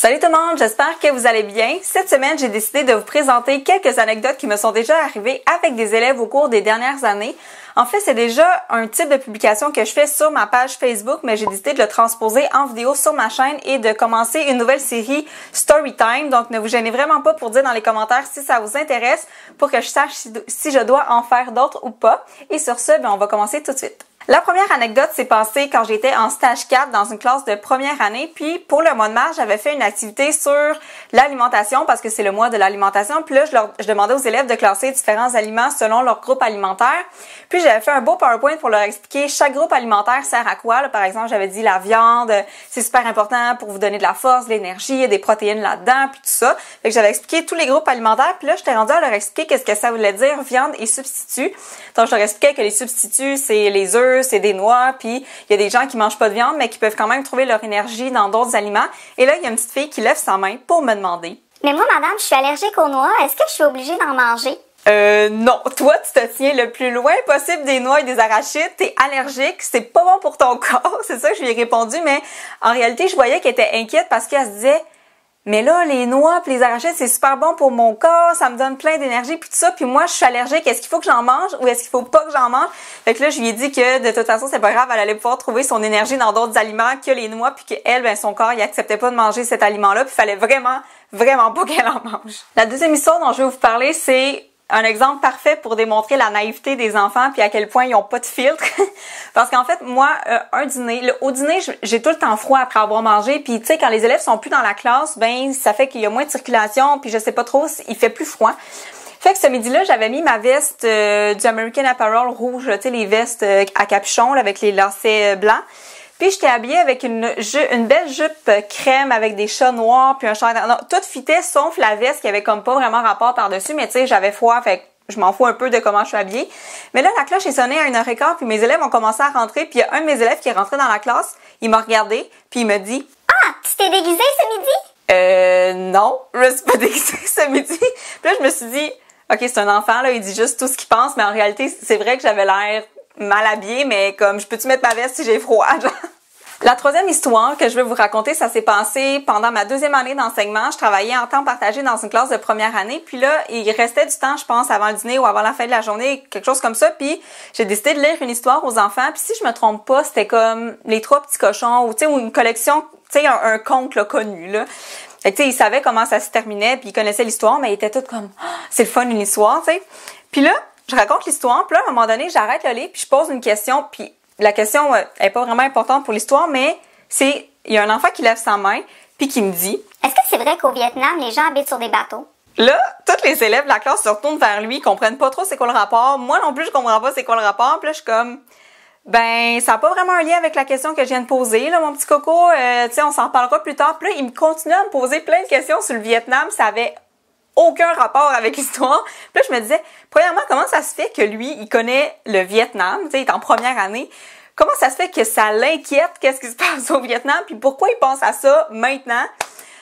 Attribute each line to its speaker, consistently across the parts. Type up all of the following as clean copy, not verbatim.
Speaker 1: Salut tout le monde, j'espère que vous allez bien. Cette semaine, j'ai décidé de vous présenter quelques anecdotes qui me sont déjà arrivées avec des élèves au cours des dernières années. En fait, c'est déjà un type de publication que je fais sur ma page Facebook, mais j'ai décidé de le transposer en vidéo sur ma chaîne et de commencer une nouvelle série Storytime. Donc, ne vous gênez vraiment pas pour dire dans les commentaires si ça vous intéresse pour que je sache si je dois en faire d'autres ou pas. Et sur ce, on va commencer tout de suite. La première anecdote s'est passée quand j'étais en stage 4 dans une classe de première année. Puis pour le mois de mars, j'avais fait une activité sur l'alimentation parce que c'est le mois de l'alimentation. Puis là, je demandais aux élèves de classer différents aliments selon leur groupe alimentaire. Puis j'avais fait un beau PowerPoint pour leur expliquer chaque groupe alimentaire sert à quoi. Là, par exemple, j'avais dit la viande, c'est super important pour vous donner de la force, de l'énergie, il y a des protéines là-dedans, puis tout ça. Fait que j'avais expliqué tous les groupes alimentaires. Puis là, j'étais rendue à leur expliquer qu'est-ce que ça voulait dire viande et substituts. Donc je leur expliquais que les substituts, c'est les œufs, c'est des noix, puis il y a des gens qui mangent pas de viande, mais qui peuvent quand même trouver leur énergie dans d'autres aliments. Et là, il y a une petite fille qui lève sa main pour me demander.
Speaker 2: Mais moi, madame, je suis allergique aux noix. Est-ce que je suis obligée d'en manger?
Speaker 1: Non. Toi, tu te tiens le plus loin possible des noix et des arachides. T'es allergique, c'est pas bon pour ton corps. C'est ça que je lui ai répondu, mais en réalité, je voyais qu'elle était inquiète parce qu'elle se disait mais là, les noix pis les arachides, c'est super bon pour mon corps, ça me donne plein d'énergie puis tout ça. Puis moi, je suis allergique. Est-ce qu'il faut que j'en mange ou est-ce qu'il faut pas que j'en mange? Fait que là, je lui ai dit que de toute façon, c'est pas grave, elle allait pouvoir trouver son énergie dans d'autres aliments que les noix puis qu'elle, son corps, il acceptait pas de manger cet aliment-là puis il fallait vraiment pas qu'elle en mange. La deuxième histoire dont je vais vous parler, c'est un exemple parfait pour démontrer la naïveté des enfants puis à quel point ils ont pas de filtre. Parce qu'en fait, moi, au dîner, j'ai tout le temps froid après avoir mangé. Puis tu sais, quand les élèves sont plus dans la classe, ça fait qu'il y a moins de circulation. Puis je sais pas trop, il fait plus froid. Fait que ce midi-là, j'avais mis ma veste du American Apparel rouge, tu sais, les vestes à capuchon là, avec les lacets blancs. Puis j'étais habillée avec une belle jupe crème avec des chats noirs puis un chandail. Non, tout fitait sauf la veste qui avait comme pas vraiment rapport par-dessus, mais tu sais, j'avais froid, fait que je m'en fous un peu de comment je suis habillée. Mais là, la cloche est sonnée à 1h15 puis mes élèves ont commencé à rentrer puis il y a un de mes élèves qui est rentré dans la classe, il m'a regardé puis il me dit «
Speaker 2: Ah, tu t'es déguisée ce midi? »
Speaker 1: Non, je me suis pas déguisée ce midi. Puis là, je me suis dit « Ok, c'est un enfant, là, il dit juste tout ce qu'il pense, mais en réalité, c'est vrai que j'avais l'air mal habillée, mais comme je peux-tu mettre ma veste si j'ai froid, genre? » La troisième histoire que je veux vous raconter, ça s'est passé pendant ma deuxième année d'enseignement. Je travaillais en temps partagé dans une classe de première année. Puis là, il restait du temps, je pense, avant le dîner ou avant la fin de la journée, quelque chose comme ça. Puis j'ai décidé de lire une histoire aux enfants. Puis si je me trompe pas, c'était comme Les Trois Petits Cochons ou tu sais, ou une collection, tu sais, un conte là, connu là. Fait que tu sais, ils savaient comment ça se terminait, puis ils connaissaient l'histoire, mais ils étaient tous comme c'est le fun une histoire, tu sais. Puis là, je raconte l'histoire. Puis là, à un moment donné, j'arrête le livre, puis je pose une question, puis la question est pas vraiment importante pour l'histoire, mais il y a un enfant qui lève sa main puis qui me dit
Speaker 2: « Est-ce que c'est vrai qu'au Vietnam, les gens habitent sur des bateaux? »
Speaker 1: Là, tous les élèves de la classe se retournent vers lui, ils comprennent pas trop c'est quoi le rapport. Moi non plus, je comprends pas c'est quoi le rapport. Puis là, je suis comme ça n'a pas vraiment un lien avec la question que je viens de poser, là, mon petit coco. Tu sais, on s'en reparlera plus tard. Puis là, il me continue à me poser plein de questions sur le Vietnam. Ça avait aucun rapport avec l'histoire. Puis là, je me disais, premièrement, comment ça se fait que lui, il connaît le Vietnam, tu sais, il est en première année. Comment ça se fait que ça l'inquiète, qu'est-ce qui se passe au Vietnam, puis pourquoi il pense à ça maintenant?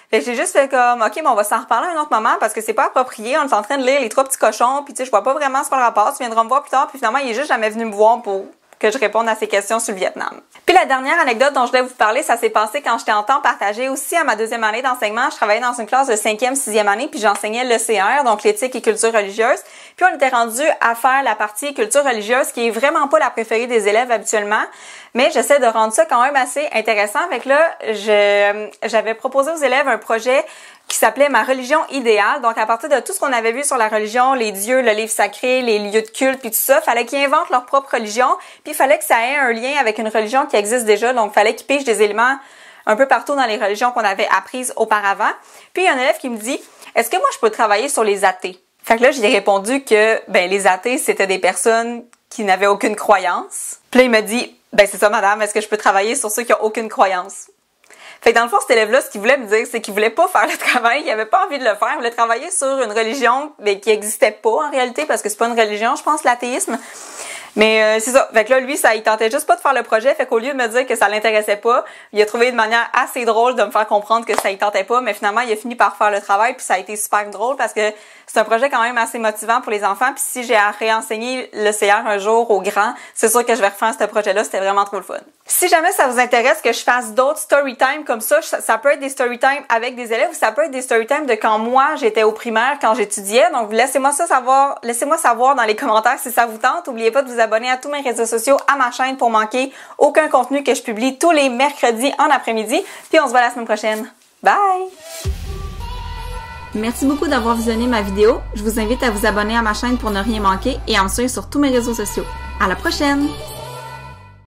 Speaker 1: Fait que j'ai juste fait comme, OK, on va s'en reparler à un autre moment parce que c'est pas approprié. On est en train de lire Les Trois Petits Cochons, puis tu sais, je vois pas vraiment ce qu'on rapport. Tu viendras me voir plus tard, puis finalement, il est juste jamais venu me voir pour que je réponde à ces questions sur le Vietnam. Puis la dernière anecdote dont je voulais vous parler, ça s'est passé quand j'étais en temps partagé aussi à ma deuxième année d'enseignement. Je travaillais dans une classe de 5e, 6e année, puis j'enseignais l'ECR, donc l'éthique et culture religieuse. Puis on était rendu à faire la partie culture religieuse, qui est vraiment pas la préférée des élèves habituellement, mais j'essaie de rendre ça quand même assez intéressant. Fait que là, j'avais proposé aux élèves un projet qui s'appelait Ma religion idéale. Donc, à partir de tout ce qu'on avait vu sur la religion, les dieux, le livre sacré, les lieux de culte, puis tout ça, fallait qu'ils inventent leur propre religion, puis il fallait que ça ait un lien avec une religion qui existe déjà. Donc, fallait qu'ils pigent des éléments un peu partout dans les religions qu'on avait apprises auparavant. Puis, il y a un élève qui me dit, est-ce que moi, je peux travailler sur les athées? Fait que là, j'ai répondu que, les athées, c'était des personnes qui n'avaient aucune croyance. Puis là, il me dit, c'est ça, madame, est-ce que je peux travailler sur ceux qui ont aucune croyance? Fait que dans le fond, cet élève-là, ce qu'il voulait me dire, c'est qu'il voulait pas faire le travail, il avait pas envie de le faire, il voulait travailler sur une religion qui existait pas en réalité, parce que c'est pas une religion, je pense, l'athéisme. Mais c'est ça. Fait que là, lui, il tentait juste pas de faire le projet. Fait qu'au lieu de me dire que ça l'intéressait pas, il a trouvé une manière assez drôle de me faire comprendre que ça y tentait pas. Mais finalement, il a fini par faire le travail. Puis ça a été super drôle parce que c'est un projet quand même assez motivant pour les enfants. Puis si j'ai à réenseigner le CR un jour aux grands, c'est sûr que je vais refaire ce projet-là. C'était vraiment trop le fun. Si jamais ça vous intéresse que je fasse d'autres story time comme ça peut être des story time avec des élèves ou ça peut être des story time de quand moi j'étais au primaire, quand j'étudiais. Donc laissez-moi savoir dans les commentaires si ça vous tente. N'oubliez pas de vous abonner à tous mes réseaux sociaux, à ma chaîne pour manquer aucun contenu que je publie tous les mercredis en après-midi. Puis on se voit la semaine prochaine. Bye! Merci beaucoup d'avoir visionné ma vidéo. Je vous invite à vous abonner à ma chaîne pour ne rien manquer et à me suivre sur tous mes réseaux sociaux. À la prochaine!